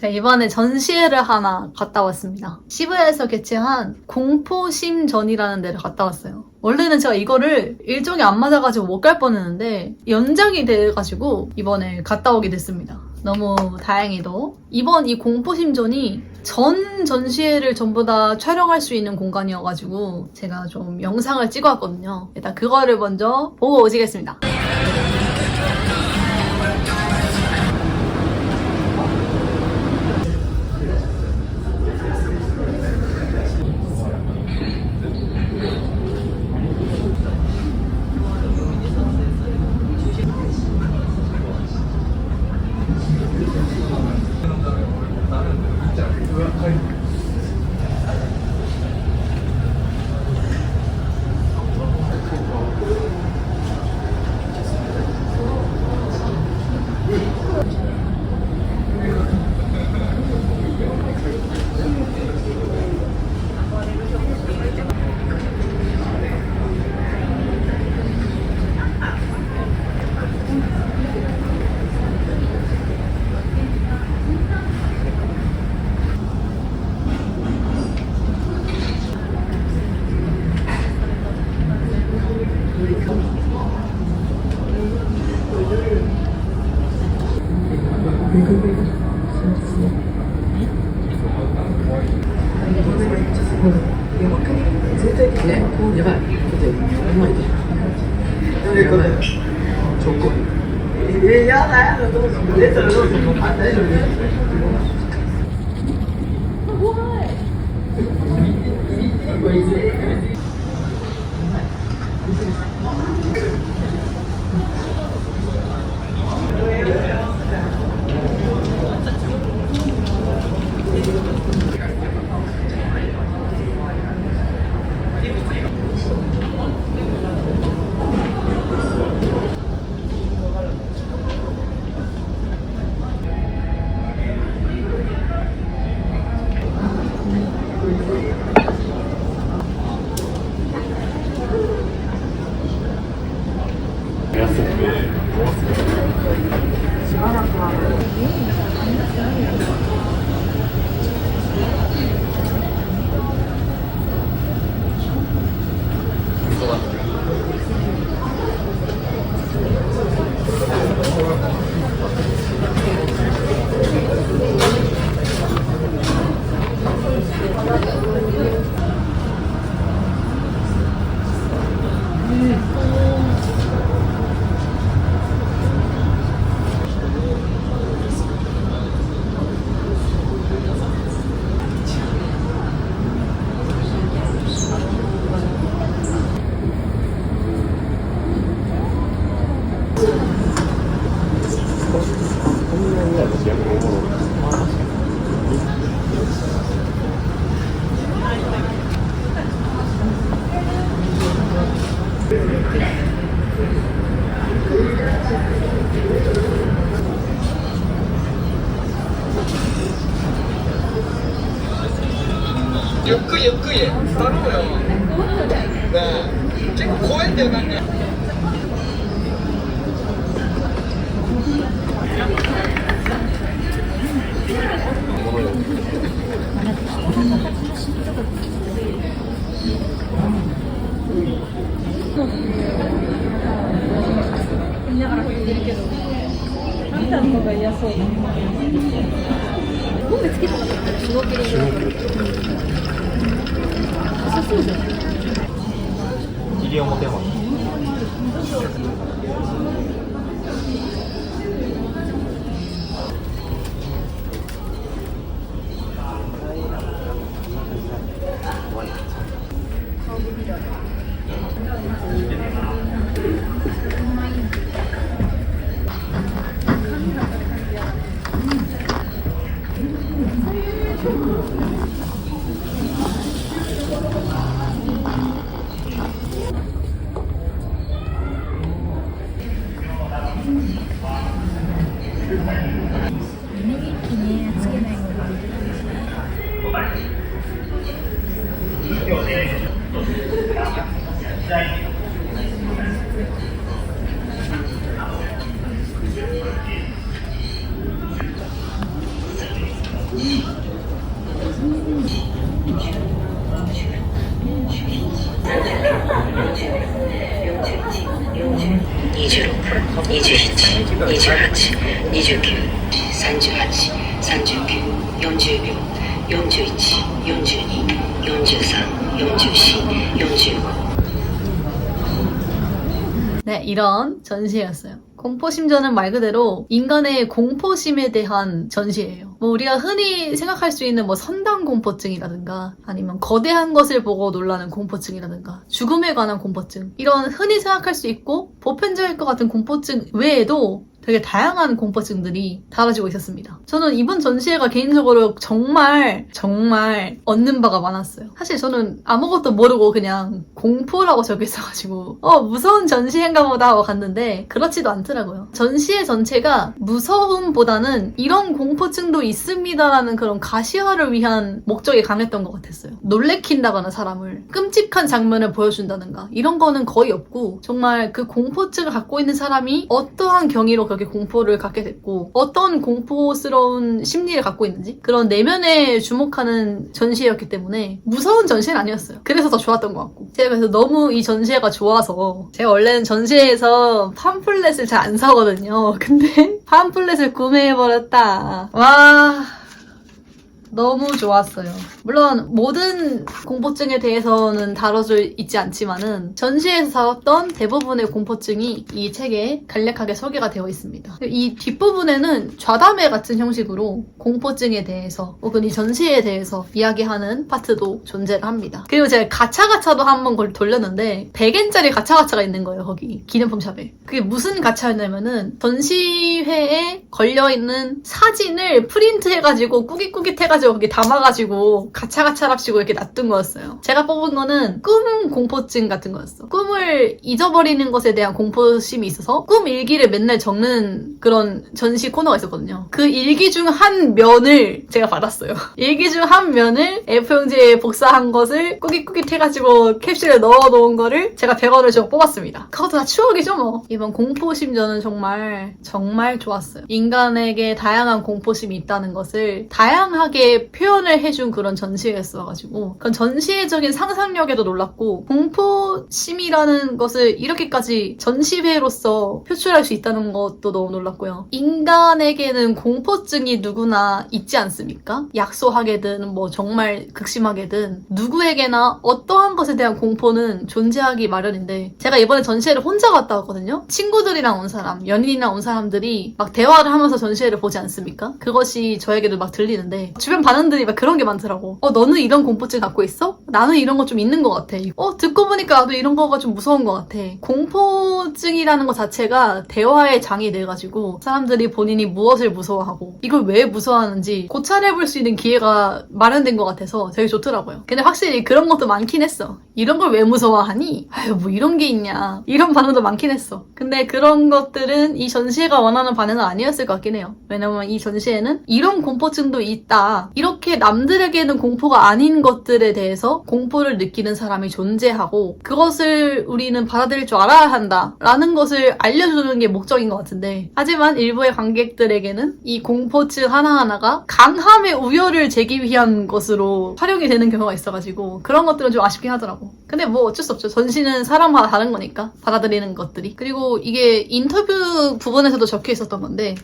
제가 이번에 전시회를 하나 갔다 왔습니다. 시부야에서 개최한 공포심전이라는 데를 갔다 왔어요. 원래는 제가 이거를 일정이 안 맞아가지고 못 갈 뻔했는데 연장이 돼가지고 이번에 갔다 오게 됐습니다. 너무 다행히도. 이번 이 공포심전이 전 전시회를 전부 다 촬영할 수 있는 공간이어가지고 제가 좀 영상을 찍어왔거든요. 일단 그거를 먼저 보고 오시겠습니다.ゆっくりゆっくり頼むよ。ねえ、結構怖いんだよなんか。見ながら聞いてるけど、あんたの方が嫌そう。ゴムつけてなかったらシュノーケリングだった。そうじゃない。西表山。 네, 이런 전시회였어요. 공포심전은 말 그대로 인간의 공포심에 대한 전시예요. 뭐 우리가 흔히 생각할 수 있는 뭐 선당 공포증이라든가 아니면 거대한 것을 보고 놀라는 공포증이라든가 죽음에 관한 공포증 이런 흔히 생각할 수 있고 보편적일 것 같은 공포증 외에도 되게 다양한 공포증들이 다뤄지고 있었습니다. 저는 이번 전시회가 개인적으로 정말 얻는 바가 많았어요. 사실 저는 아무것도 모르고 그냥 공포라고 적혀 있어가지고 무서운 전시회인가 보다 하고 갔는데 그렇지도 않더라고요. 전시회 전체가 무서움보다는 이런 공포증도 있습니다라는 그런 가시화를 위한 목적이 강했던 것 같았어요. 놀래킨다거나 사람을 끔찍한 장면을 보여준다든가 이런 거는 거의 없고 정말 그 공포증을 갖고 있는 사람이 어떠한 경위로 그렇게 공포를 갖게 됐고 어떤 공포스러운 심리를 갖고 있는지 그런 내면에 주목하는 전시회였기 때문에 무서운 전시회는 아니었어요. 그래서 더 좋았던 것 같고 제가 그래서 너무 이 전시회가 좋아서 제가 원래는 전시회에서 팜플렛을 잘 안 사거든요. 근데 팜플렛을 구매해버렸다. 와... 너무 좋았어요. 물론 모든 공포증에 대해서는 다뤄져 있지 않지만은 전시에서 다뤘던 대부분의 공포증이 이 책에 간략하게 소개가 되어 있습니다. 이 뒷부분에는 좌담회 같은 형식으로 공포증에 대해서 혹은 이 전시에 대해서 이야기하는 파트도 존재를 합니다. 그리고 제가 가차가차도 한번 그걸 돌렸는데 100엔짜리 가차가차가 있는 거예요. 거기 기념품 샵에. 그게 무슨 가차였냐면은 전시회에 걸려있는 사진을 프린트해가지고 꾸깃꾸깃해가지고 거기 담아가지고 가차가차랍시고 이렇게 놔둔 거였어요. 제가 뽑은 거는 꿈 공포증 같은 거였어. 꿈을 잊어버리는 것에 대한 공포심이 있어서 꿈 일기를 맨날 적는 그런 전시 코너가 있었거든요. 그 일기 중 한 면을 제가 받았어요. 일기 중 한 면을 A4용지에 복사한 것을 꾸깃꾸깃 해가지고 캡슐에 넣어놓은 거를 제가 100원을 주고 뽑았습니다. 그것도 다 추억이죠 뭐. 이번 공포심전은 정말 좋았어요. 인간에게 다양한 공포심이 있다는 것을 다양하게 표현을 해준 그런 전시회였어가지고 그런 전시회적인 상상력에도 놀랐고 공포심이라는 것을 이렇게까지 전시회로서 표출할 수 있다는 것도 너무 놀랐고요. 인간에게는 공포증이 누구나 있지 않습니까? 약소하게든 뭐 정말 극심하게든 누구에게나 어떠한 것에 대한 공포는 존재하기 마련인데 제가 이번에 전시회를 혼자 갔다 왔거든요. 친구들이랑 온 사람, 연인이랑 온 사람들이 막 대화를 하면서 전시회를 보지 않습니까? 그것이 저에게도 막 들리는데 주변 반응들이 막 그런 게 많더라고. 너는 이런 공포증 갖고 있어? 나는 이런 거 좀 있는 것 같아. 듣고 보니까 나도 이런 거가 좀 무서운 것 같아. 공포증이라는 것 자체가 대화의 장이 돼가지고 사람들이 본인이 무엇을 무서워하고 이걸 왜 무서워하는지 고찰해볼 수 있는 기회가 마련된 것 같아서 되게 좋더라고요. 근데 확실히 그런 것도 많긴 했어. 이런 걸 왜 무서워하니? 아유 뭐 이런 게 있냐. 이런 반응도 많긴 했어. 근데 그런 것들은 이 전시회가 원하는 반응은 아니었을 것 같긴 해요. 왜냐면 이 전시회는 이런 공포증도 있다. 이렇게 남들에게는 공포가 아닌 것들에 대해서 공포를 느끼는 사람이 존재하고 그것을 우리는 받아들일 줄 알아야 한다 라는 것을 알려주는 게 목적인 것 같은데 하지만 일부의 관객들에게는 이 공포증 하나하나가 강함의 우열을 재기 위한 것으로 활용이 되는 경우가 있어가지고 그런 것들은 좀 아쉽긴 하더라고. 근데 뭐 어쩔 수 없죠. 전시는 사람마다 다른 거니까 받아들이는 것들이. 그리고 이게 인터뷰 부분에서도 적혀 있었던 건데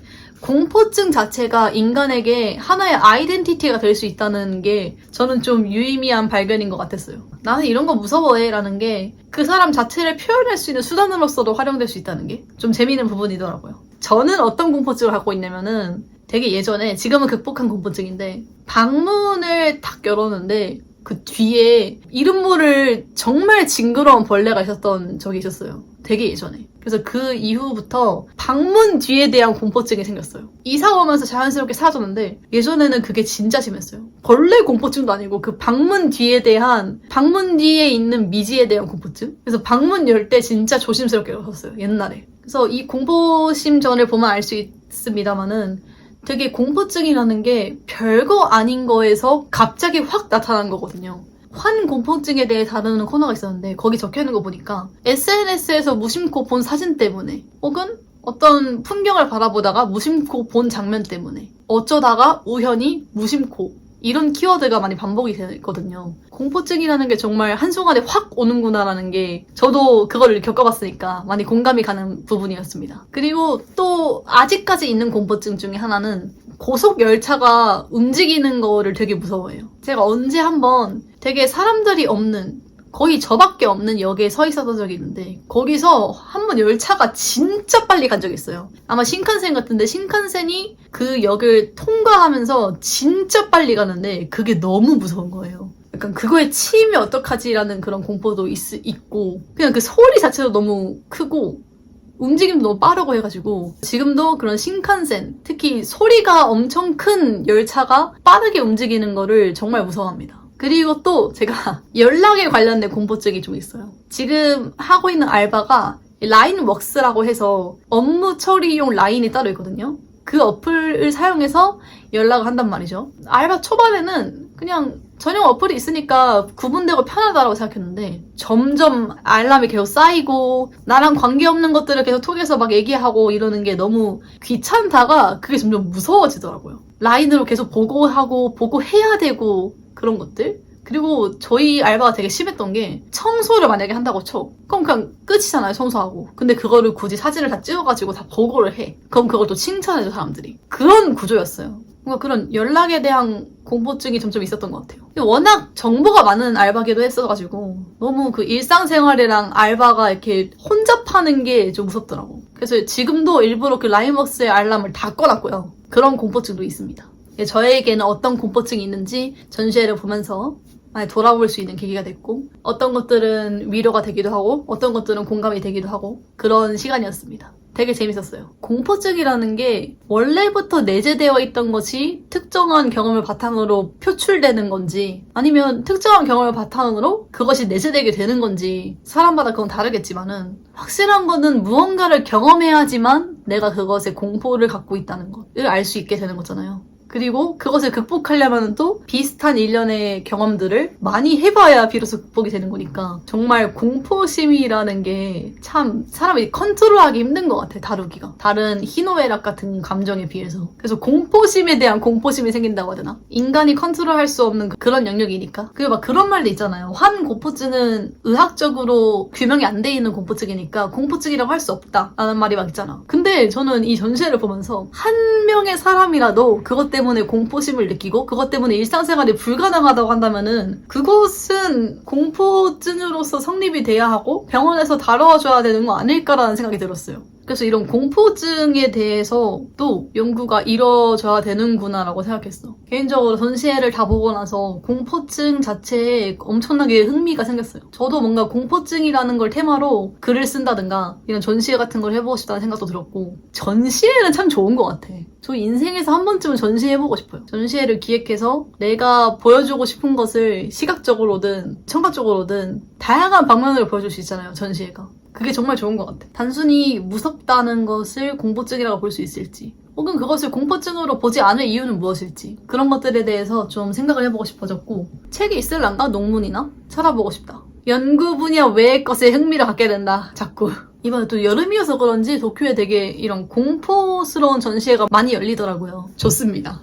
공포증 자체가 인간에게 하나의 아이덴티티가 될 수 있다는 게 저는 좀 유의미한 발견인 것 같았어요. 나는 이런 거 무서워해 라는 게 그 사람 자체를 표현할 수 있는 수단으로서도 활용될 수 있다는 게 좀 재미있는 부분이더라고요. 저는 어떤 공포증을 갖고 있냐면은 되게 예전에 지금은 극복한 공포증인데 방문을 딱 열었는데 그 뒤에 이름 모를 정말 징그러운 벌레가 있었던 적이 있었어요. 되게 예전에. 그래서 그 이후부터 방문 뒤에 대한 공포증이 생겼어요. 이사 오면서 자연스럽게 사라졌는데 예전에는 그게 진짜 심했어요. 벌레 공포증도 아니고 그 방문 뒤에 있는 미지에 대한 공포증? 그래서 방문 열 때 진짜 조심스럽게 열었어요. 옛날에. 그래서 이 공포심전을 보면 알 수 있습니다만은 되게 공포증이라는 게 별거 아닌 거에서 갑자기 확 나타난 거거든요. 환공포증에 대해 다루는 코너가 있었는데 거기 적혀있는 거 보니까 SNS에서 무심코 본 사진 때문에 혹은 어떤 풍경을 바라보다가 무심코 본 장면 때문에 어쩌다가 우연히 무심코 이런 키워드가 많이 반복이 되거든요. 공포증이라는 게 정말 한순간에 확 오는구나라는 게 저도 그걸 겪어봤으니까 많이 공감이 가는 부분이었습니다. 그리고 또 아직까지 있는 공포증 중에 하나는 고속 열차가 움직이는 거를 되게 무서워해요. 제가 언제 한번 되게 사람들이 없는 거의 저밖에 없는 역에 서 있었던 적이 있는데 거기서 한 번 열차가 진짜 빨리 간 적이 있어요. 아마 신칸센 같은데 신칸센이 그 역을 통과하면서 진짜 빨리 가는데 그게 너무 무서운 거예요. 약간 그거에 치이면 어떡하지라는 그런 공포도 있고 그냥 그 소리 자체도 너무 크고 움직임도 너무 빠르고 해가지고 지금도 그런 신칸센 특히 소리가 엄청 큰 열차가 빠르게 움직이는 거를 정말 무서워합니다. 그리고 또 제가 연락에 관련된 공포증이 좀 있어요. 지금 하고 있는 알바가 라인웍스라고 해서 업무 처리용 라인이 따로 있거든요. 그 어플을 사용해서 연락을 한단 말이죠. 알바 초반에는 그냥 전용 어플이 있으니까 구분되고 편하다고 생각했는데 점점 알람이 계속 쌓이고 나랑 관계없는 것들을 계속 통해서 막 얘기하고 이러는 게 너무 귀찮다가 그게 점점 무서워지더라고요. 라인으로 계속 보고하고 보고해야 되고 그런 것들. 그리고 저희 알바가 되게 심했던 게 청소를 만약에 한다고 쳐. 그럼 그냥 끝이잖아요, 청소하고. 근데 그거를 굳이 사진을 다 찍어가지고 다 보고를 해. 그럼 그걸 또 칭찬해줘, 사람들이. 그런 구조였어요. 뭔가 그런 연락에 대한 공포증이 점점 있었던 것 같아요. 워낙 정보가 많은 알바기도 했어가지고 너무 그 일상생활이랑 알바가 이렇게 혼잡하는 게 좀 무섭더라고. 그래서 지금도 일부러 그 라인웍스의 알람을 다 꺼놨고요. 그런 공포증도 있습니다. 저에게는 어떤 공포증이 있는지 전시회를 보면서 많이 돌아볼 수 있는 계기가 됐고 어떤 것들은 위로가 되기도 하고 어떤 것들은 공감이 되기도 하고 그런 시간이었습니다. 되게 재밌었어요. 공포증이라는 게 원래부터 내재되어 있던 것이 특정한 경험을 바탕으로 표출되는 건지 아니면 특정한 경험을 바탕으로 그것이 내재되게 되는 건지 사람마다 그건 다르겠지만은 확실한 거는 무언가를 경험해야지만 내가 그것에 공포를 갖고 있다는 것을 알 수 있게 되는 거잖아요. 그리고 그것을 극복하려면 또 비슷한 일련의 경험들을 많이 해봐야 비로소 극복이 되는 거니까 정말 공포심이라는 게 참 사람이 컨트롤하기 힘든 것 같아, 다루기가. 다른 희노애락 같은 감정에 비해서. 그래서 공포심에 대한 공포심이 생긴다고 하야 되나? 인간이 컨트롤할 수 없는 그런 영역이니까. 그리고 막 그런 말도 있잖아요. 환공포증은 의학적으로 규명이 안 돼 있는 공포증이니까 공포증이라고 할 수 없다 라는 말이 막 있잖아. 근데 저는 이 전시회를 보면서 한 명의 사람이라도 그것 때문에 공포심을 느끼고 그것 때문에 일상생활이 불가능하다고 한다면은 그것은 공포증으로서 성립이 돼야 하고 병원에서 다뤄줘야 되는 거 아닐까라는 생각이 들었어요. 그래서 이런 공포증에 대해서 또 연구가 이루어져야 되는구나라고 생각했어. 개인적으로 전시회를 다 보고 나서 공포증 자체에 엄청나게 흥미가 생겼어요. 저도 뭔가 공포증이라는 걸 테마로 글을 쓴다든가 이런 전시회 같은 걸 해보고 싶다는 생각도 들었고 전시회는 참 좋은 것 같아. 저 인생에서 한 번쯤은 전시회 해보고 싶어요. 전시회를 기획해서 내가 보여주고 싶은 것을 시각적으로든 청각적으로든 다양한 방면으로 보여줄 수 있잖아요, 전시회가. 그게 정말 좋은 것 같아. 단순히 무섭다는 것을 공포증이라고 볼 수 있을지 혹은 그것을 공포증으로 보지 않을 이유는 무엇일지 그런 것들에 대해서 좀 생각을 해보고 싶어졌고 책이 있을란가? 논문이나? 찾아보고 싶다. 연구 분야 외의 것에 흥미를 갖게 된다. 자꾸. 이번에 또 여름이어서 그런지 도쿄에 되게 이런 공포스러운 전시회가 많이 열리더라고요. 좋습니다.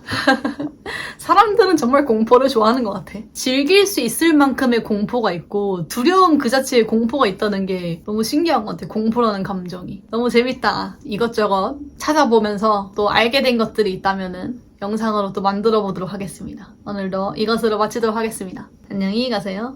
사람들은 정말 공포를 좋아하는 것 같아. 즐길 수 있을 만큼의 공포가 있고 두려움 그 자체에 공포가 있다는 게 너무 신기한 것 같아. 공포라는 감정이. 너무 재밌다. 이것저것 찾아보면서 또 알게 된 것들이 있다면은 영상으로 또 만들어 보도록 하겠습니다. 오늘도 이것으로 마치도록 하겠습니다. 안녕히 가세요.